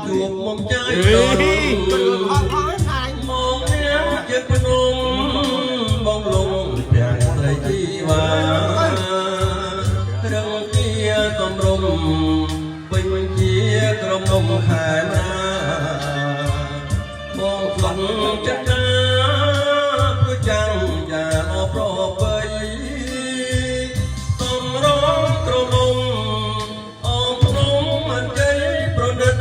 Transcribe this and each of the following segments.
ជួបមុំใจមកអ្នកជាភ្នំបងលងទាំងស្រីជីវ៉ារឹងជាកំរុំពេញជាក្រុមនំខែណាបងស្លុតចិត្តណាព្រោះចាំយ៉ាអប្របីសំរងក្រមុំអមនំអញ្ជើញប្រណិត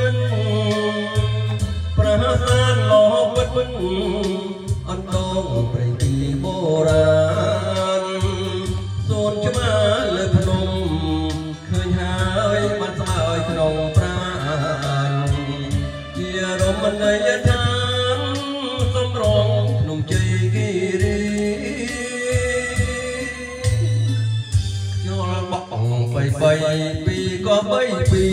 ប្រហានលោពិតអន្តងព្រៃទីបុរាណសូនឆ្មាលើភ្នំឃើញហើយបានស្មើក្នុងប្រាណជារមណីយដ្ឋានសំរងភ្នំជ័យគិរីយល់បោះបីពីក៏បីពី